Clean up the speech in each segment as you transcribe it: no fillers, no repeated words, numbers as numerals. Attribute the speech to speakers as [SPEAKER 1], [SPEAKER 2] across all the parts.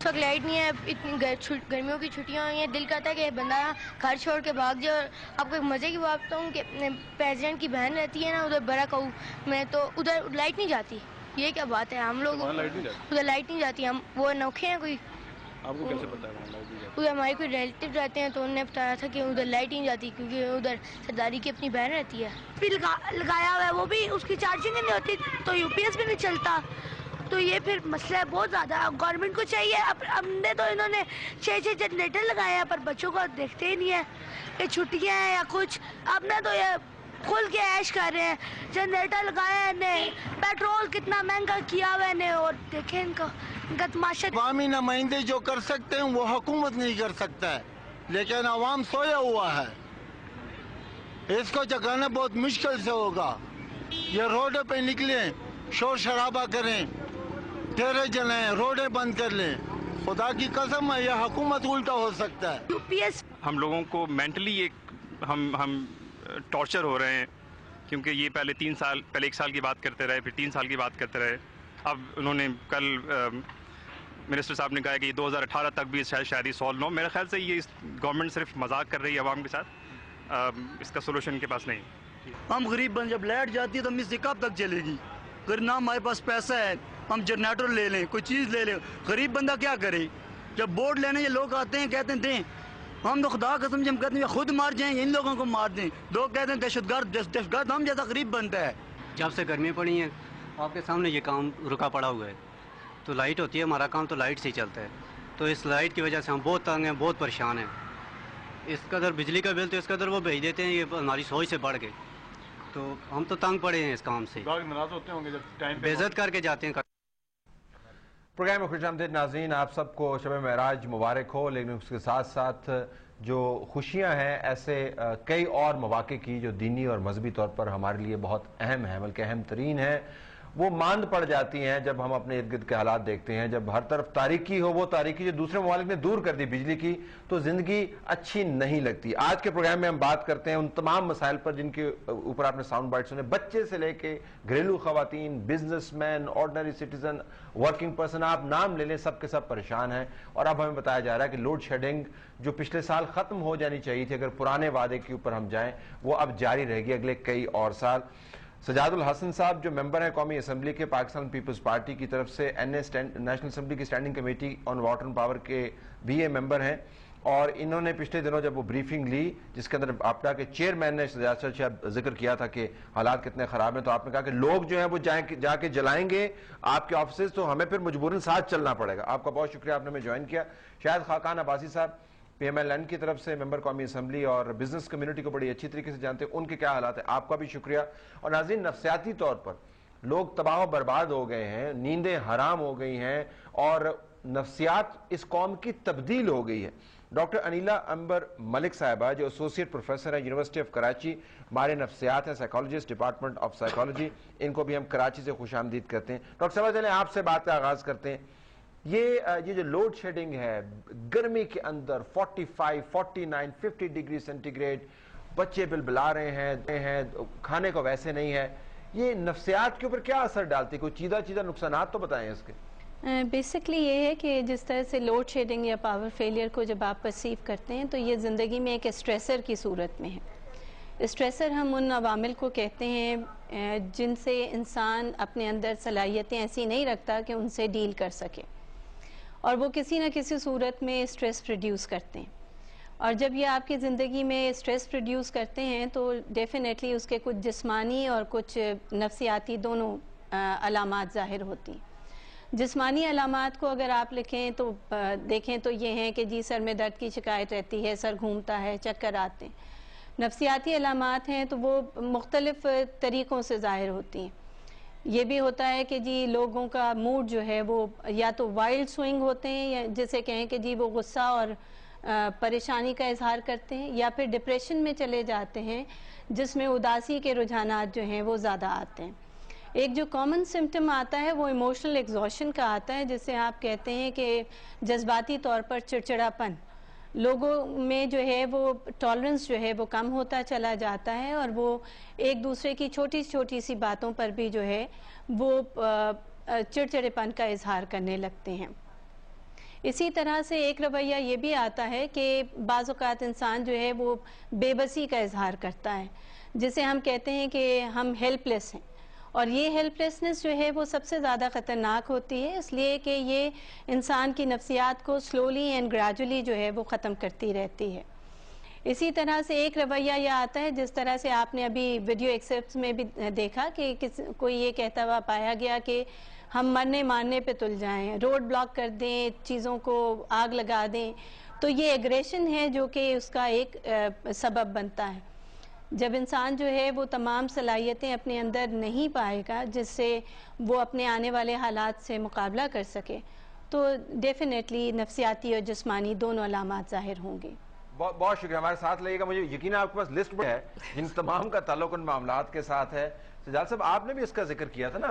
[SPEAKER 1] वक्त लाइट नहीं है, इतनी गर्मियों की छुट्टियां हुई हैं, दिल करता है कि बंदा घर छोड़ के भाग जाए। और आपको एक मज़े की बात बताऊँ कि प्रेसिडेंट की बहन रहती है ना उधर बराकाऊ में, तो उधर लाइट नहीं जाती। ये क्या बात है, हम लोग उधर लाइट नहीं जाती, हम वो अनोखे हैं कोई।
[SPEAKER 2] आपको कैसे पता है वहाँ लाइट नहीं जाती?
[SPEAKER 1] उधर हमारे कोई रिलेटिव रहते हैं तो उन्होंने बताया था कि उधर लाइट नहीं जाती क्योंकि उधर सरदारी की अपनी बहन रहती है।
[SPEAKER 3] लगाया हुआ है, वो भी उसकी चार्जिंग नहीं होती तो यूपीएस भी नहीं चलता, तो ये फिर मसला है बहुत ज़्यादा। गवर्नमेंट को चाहिए, अब हमने तो इन्होंने 6 जनरेटर लगाए हैं पर बच्चों को देखते ही नहीं है कि छुट्टियाँ हैं या कुछ। अब ना तो ये खुल के ऐश कर रहे हैं, जनरेटर लगाए हैं ने, पेट्रोल कितना महंगा किया हुआ है ने, और देखें इनका तमाशा।
[SPEAKER 4] अवामी नुमाइंदे जो कर सकते हैं वो हुकूमत नहीं कर सकता है, लेकिन अवाम सोया हुआ है, इसको जगाना बहुत मुश्किल से होगा। ये रोड पे निकले, शोर शराबा करें, ठेरे जलाएं, रोडें बंद कर लें, खुदा की कसम है यह हुकूमत उल्टा हो सकता है।
[SPEAKER 3] यूपीएस
[SPEAKER 2] हम लोगों को मेंटली एक हम टॉर्चर हो रहे हैं, क्योंकि ये पहले 1 साल की बात करते रहे, फिर 3 साल की बात करते रहे। अब उन्होंने कल मिनिस्टर साहब ने कहा कि 2018 तक भी शायद ही सॉल्व ना हो। मेरे ख्याल से ये गवर्नमेंट सिर्फ मजाक कर रही है आवाम के साथ, इसका सोल्यूशन के पास नहीं।
[SPEAKER 5] हम गरीब बन, जब लाइट जाती है तो मिस्त्री कब तक चलेगी? अगर ना हमारे पास पैसा है हम जनरेटर ले लें, कोई चीज़ ले लें, गरीब बंदा क्या करे? जब वोट लेने ये लोग आते हैं कहते हैं दें, हम तो खुदा कसम हम कहते हैं खुद मार जाएं, इन लोगों को मार दें। लोग कहते हैं दहशतगर्द हम जैसा गरीब बनता है।
[SPEAKER 6] जब से गर्मी पड़ी है आपके सामने ये काम रुका पड़ा हुआ है, तो लाइट होती है, हमारा काम तो लाइट से ही चलता है, तो इस लाइट की वजह से हम बहुत तंग हैं, बहुत परेशान हैं। इस कदर बिजली का बिल तो इस कदर वो भेज देते हैं, ये हमारी सोच से बढ़ गए, तो हम तो तंग पड़े हैं इस काम से।
[SPEAKER 2] नाराज होते होंगे जब टाइम पे
[SPEAKER 6] बेइज्जत करके जाते हैं।
[SPEAKER 7] प्रोग्राम में खुशामदीद नाज़रीन, आप सबको शब महराज मुबारक हो। लेकिन उसके साथ साथ जो खुशियां हैं ऐसे कई और मौके की जो दीनी और मजहबी तौर पर हमारे लिए बहुत अहम है, बल्कि अहम तरीन है, वो मांद पड़ जाती हैं जब हम अपने इर्द गिर्द के हालात देखते हैं। जब हर तरफ तारीकी हो, वो तारीकी जो दूसरे ममालिक ने दूर कर दी बिजली की, तो जिंदगी अच्छी नहीं लगती। आज के प्रोग्राम में हम बात करते हैं उन तमाम मसाइल पर जिनके ऊपर आपने साउंड बाइट सुने, बच्चे से लेके घरेलू खवातीन, businessman, ordinary citizen, working person, आप नाम ले लें, सब के सब परेशान हैं। और अब हमें बताया जा रहा है कि लोड शेडिंग जो पिछले साल खत्म हो जानी चाहिए थी, अगर पुराने वादे के ऊपर हम जाएं, वो अब जारी रहेगी अगले कई और साल। सजादुल हसन साहब जो मेंबर हैं कौमी असम्बली के पाकिस्तान पीपल्स पार्टी की तरफ से, नेशनल असम्बली की standing committee on water and power के भी ये मेंबर हैं, और इन्होंने पिछले दिनों जब वो ब्रीफिंग ली जिसके अंदर आपदा के चेयरमैन ने जिक्र किया था कि हालात कितने खराब हैं, तो आपने कहा कि लोग जो हैं वो जाके जलाएंगे आपके ऑफिस, तो हमें फिर मजबूरन साथ चलना पड़ेगा। आपका बहुत शुक्रिया, आपने हमें ज्वाइन किया। शायद खाकान अब्बासी साहब PMLN की तरफ से मेंबर कौमी असम्बली और बिजनेस कम्युनिटी को बड़ी अच्छी तरीके से जानते हैं, उनके क्या हालात है, आपका भी शुक्रिया। और नाज़रीन, नफ्सियाती तौर पर लोग तबाह बर्बाद हो गए हैं, नींदें हराम हो गई हैं और नफ्सियात इस कौम की तब्दील हो गई है। डॉक्टर अनिला अंबर मलिक साहिबा जो एसोसिएट प्रोफेसर है यूनिवर्सिटी ऑफ कराची, हमारे नफ्सियात हैं, साइकोलॉजिस्ट, डिपार्टमेंट ऑफ साइकोलॉजी, इनको भी हम कराची से खुशामदीद करते हैं। डॉक्टर साहब चलें आपसे बात का आगाज करते हैं। ये जो लोड शेडिंग है गर्मी के अंदर 45, 49, 50 डिग्री सेंटीग्रेड, बच्चे बिलबिला रहे हैं, खाने को वैसे नहीं है, ये नफ्सियात के ऊपर क्या असर डालती है? कोई चीज़ा नुकसान तो बताएं इसके।
[SPEAKER 8] बेसिकली ये है कि जिस तरह से लोड शेडिंग या पावर फेलियर को जब आप परसीव करते हैं तो ये ज़िंदगी में एक स्ट्रेसर की सूरत में है। स्ट्रेसर हम उन अवामिल को कहते हैं जिनसे इंसान अपने अंदर सलाहियतें ऐसी नहीं रखता कि उनसे डील कर सके, और वो किसी न किसी सूरत में स्ट्रेस प्रोड्यूस करते हैं। और जब ये आपकी ज़िंदगी में स्ट्रेस प्रोड्यूस करते हैं तो डेफिनेटली उसके कुछ जिस्मानी और कुछ नफ्सियाती दोनों अलामात ज़ाहिर होती हैं। जिस्मानी अलामात को अगर आप लिखें तो देखें तो ये हैं कि जी सर में दर्द की शिकायत रहती है, सर घूमता है, चक्कर आते हैं। नफ्सियाती अलामात हैं तो वो मुख्तलिफ तरीक़ों से ज़ाहिर होती हैं। ये भी होता है कि जी लोगों का मूड जो है वो या तो वाइल्ड स्विंग होते हैं, या जिसे कहें कि जी वो गुस्सा और परेशानी का इजहार करते हैं, या फिर डिप्रेशन में चले जाते हैं जिसमें उदासी के रुझानात जो हैं वो ज़्यादा आते हैं। एक जो कॉमन सिम्टम आता है वो इमोशनल एग्जॉशन का आता है, जिसे आप कहते हैं कि जज्बाती तौर पर चिड़चिड़ापन, लोगों में जो है वो टॉलरेंस जो है वो कम होता चला जाता है, और वो एक दूसरे की छोटी छोटी सी बातों पर भी जो है वो चिड़चिड़ेपन का इजहार करने लगते हैं। इसी तरह से एक रवैया ये भी आता है कि बाज़ औक़ात इंसान जो है वो बेबसी का इजहार करता है, जिसे हम कहते हैं कि हम हेल्पलेस हैं, और ये हेल्पलेसनेस जो है वो सबसे ज़्यादा ख़तरनाक होती है, इसलिए कि ये इंसान की नफ्सियात को स्लोली एंड ग्रेजुअली जो है वो ख़त्म करती रहती है। इसी तरह से एक रवैया यह आता है, जिस तरह से आपने अभी वीडियो एक्सेप्ट में भी देखा कि कोई ये कहता हुआ पाया गया कि हम मरने मारने पे तुल जाएं, रोड ब्लॉक कर दें, चीज़ों को आग लगा दें। तो ये एग्रेशन है जो कि उसका एक सबब बनता है। जब इंसान जो है वो तमाम सलाहियतें अपने अंदर नहीं पाएगा जिससे वो अपने आने वाले हालात से मुकाबला कर सके, तो डेफिनेटली नफ्सियाती और जिस्मानी दोनों अलामात ज़ाहिर होंगे।
[SPEAKER 7] बहुत बहुत शुक्रिया, हमारे साथ लगेगा। मुझे यकीन है आपके पास लिस्ट है जिन तमाम का ताल्लुक उन मामलात के साथ है। सजाद साहब, आपने भी इसका जिक्र किया था ना,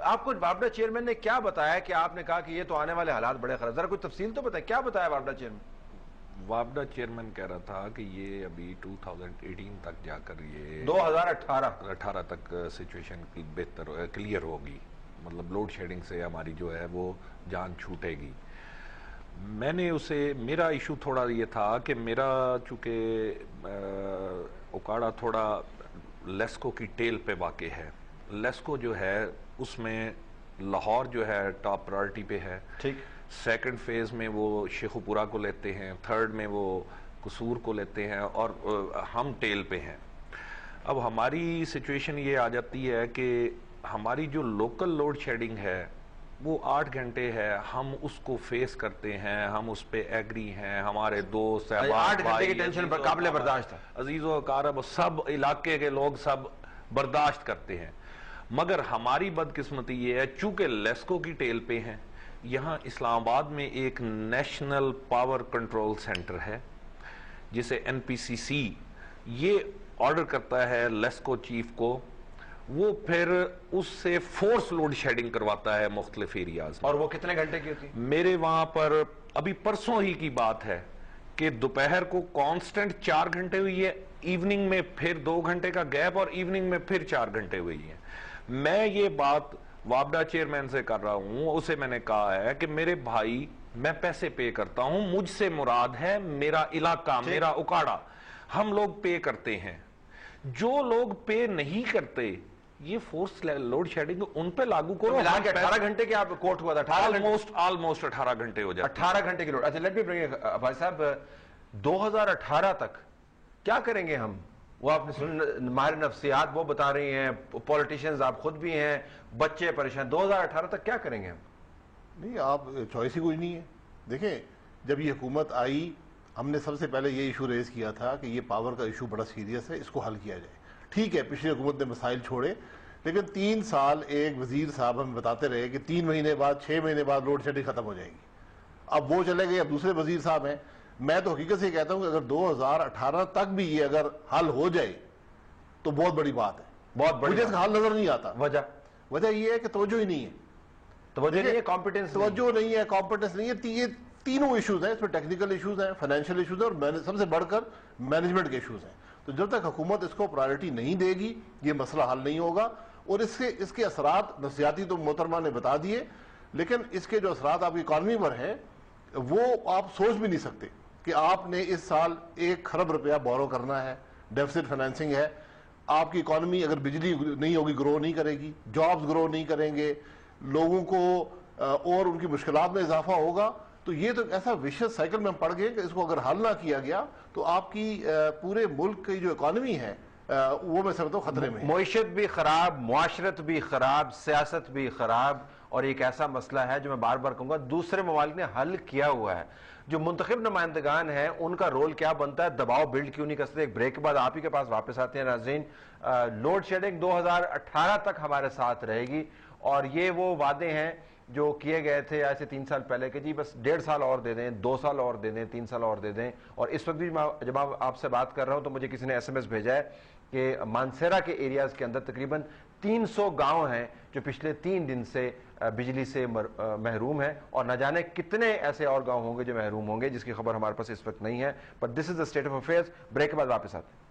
[SPEAKER 7] आपको वापडा चेयरमैन ने क्या बताया कि आपने कहा कि ये तो आने वाले हालात बड़े खराब, जरा कोई तफसील तो बताए, क्या बताया वापडा चेयरमैन?
[SPEAKER 9] वापडा चेयरमैन कह रहा था कि ये अभी 2018 तक जाकर ये
[SPEAKER 7] 2018
[SPEAKER 9] तक सिचुएशन की बेहतर क्लियर होगी, मतलब लोड शेडिंग से हमारी जो है वो जान छूटेगी। मैंने उसे, मेरा इशू थोड़ा ये था कि मेरा चूँकि उकाड़ा थोड़ा लेस्को की टेल पे वाक़ है, लेस्को जो है उसमें लाहौर जो है टॉप प्रायोरिटी पे है, ठीक, सेकंड फेज़ में वो शेखुपुरा को लेते हैं, थर्ड में वो कसूर को लेते हैं, और हम टेल पे हैं। अब हमारी सिचुएशन ये आ जाती है कि हमारी जो लोकल लोड शेडिंग है वो 8 घंटे है, हम उसको फेस करते हैं, हम उस पर एग्री हैं, हमारे दोस्त
[SPEAKER 7] 8 घंटे की टेंशन काबिल बर्दाश्त है,
[SPEAKER 9] अजीज़ो कारब सब इलाके के लोग सब बर्दाश्त करते हैं। मगर हमारी बदकिस्मती ये है, चूंकि लेस्को की टेल पे हैं, यहाँ इस्लामाबाद में एक नेशनल पावर कंट्रोल सेंटर है जिसे NPCC ये ऑर्डर करता है लेस्को चीफ को, वो फिर उससे फोर्स लोड शेडिंग करवाता है मुख्तलिफ एरियाज।
[SPEAKER 7] और वो कितने घंटे की होती है?
[SPEAKER 9] मेरे वहां पर अभी परसों ही की बात है कि दोपहर को कांस्टेंट 4 घंटे हुई है, इवनिंग में फिर 2 घंटे का गैप, और इवनिंग में फिर 4 घंटे हुई है। मैं ये बात वापडा चेयरमैन से कर रहा हूं, उसे मैंने कहा है कि मेरे भाई मैं पैसे पे करता हूं, मुझसे मुराद है मेरा इलाका, मेरा उकाड़ा, हम लोग पे करते हैं। जो लोग पे नहीं करते ये फोर्स लोड शेडिंग उन पे लागू करो।
[SPEAKER 7] 18 घंटे के आप कोर्ट हुआ था,
[SPEAKER 9] ऑलमोस्ट 18 घंटे हो जाए,
[SPEAKER 7] 18 घंटे की लोड। अच्छा, लेट मी ब्रिंग भाई साहब, 2018 तक क्या करेंगे हम? वो आपने सुन, हमारे नफ्सियात वो बता रही हैं, पॉलिटिशियंस आप खुद भी हैं, बच्चे परेशान, 2018 तक क्या करेंगे हम?
[SPEAKER 10] नहीं, आप चॉइस ही कोई नहीं है। देखें, जब ये हुकूमत आई, हमने सबसे पहले ये इशू रेज किया था कि ये पावर का इशू बड़ा सीरियस है, इसको हल किया जाए। ठीक है, पिछली हुकूमत ने मसाइल छोड़े, लेकिन 3 साल एक वजीर साहब हमें बताते रहे कि 3 महीने बाद, 6 महीने बाद लोड शेडिंग खत्म हो जाएगी। अब वो चले गए, अब दूसरे वजीर साहब हैं। मैं तो हकीकत से कहता हूं कि अगर 2018 तक भी ये अगर हल हो जाए तो बहुत बड़ी बात है, बहुत बड़ी। मुझे इसका हल नजर नहीं आता। वजह ये है कि तवज्जो ही नहीं है,
[SPEAKER 7] तवज्जो नहीं है, कॉम्पिटेंस
[SPEAKER 10] तवज्जो नहीं है, कॉम्पिटेंस नहीं है। ये तीनों इश्यूज हैं, इसमें टेक्निकल इश्यूज हैं, फाइनेंशियल इश्यूज हैं, और सबसे बढ़कर मैनेजमेंट के इश्यूज हैं। तो जब तक हुकूमत इसको प्रायोरिटी नहीं देगी ये मसला हल नहीं होगा। और इसके असरात नफ्सियाती तो मोहतरमा ने बता दिए, लेकिन इसके जो असरात आपकी इकॉनमी पर हैं वो आप सोच भी नहीं सकते कि आपने इस साल 1 खरब रुपया बोरो करना है, डेफिसिट फाइनेंसिंग है, आपकी इकॉनमी अगर बिजली नहीं होगी ग्रो नहीं करेगी, जॉब्स ग्रो नहीं करेंगे, लोगों को और उनकी मुश्किलात में इजाफा होगा। तो ये तो ऐसा विशेष साइकिल में हम पड़ गए कि इसको अगर हल ना किया गया तो आपकी पूरे मुल्क की जो इकॉनमी है वो मैं समझता हूँ खतरे में।
[SPEAKER 7] मईशत भी खराब, मुआशरत भी खराब, सियासत भी खराब, और एक ऐसा मसला है जो मैं बार बार कहूंगा दूसरे ममालिक ने हल किया हुआ है। जो मुंतखब नुमाइंदगान हैं उनका रोल क्या बनता है, दबाव बिल्ड क्यों नहीं कर सकते? एक ब्रेक के बाद आप ही के पास वापस आते हैं नाज़रीन। लोड शेडिंग 2018 तक हमारे साथ रहेगी, और ये वो वादे हैं जो किए गए थे आज से 3 साल पहले कि जी बस 1.5 साल और दे दें, 2 साल और दे दें, 3 साल और दे दें। और इस वक्त भी जब आपसे बात कर रहा हूं तो मुझे किसी ने SMS भेजा है कि मानसेरा के एरियाज के अंदर तकरीबन 300 गांव हैं जो पिछले 3 दिन से बिजली से महरूम हैं, और न जाने कितने ऐसे और गांव होंगे जो महरूम होंगे, जिसकी खबर हमारे पास इस वक्त नहीं है। But this is the state of affairs. Break के बाद वापस आते हैं।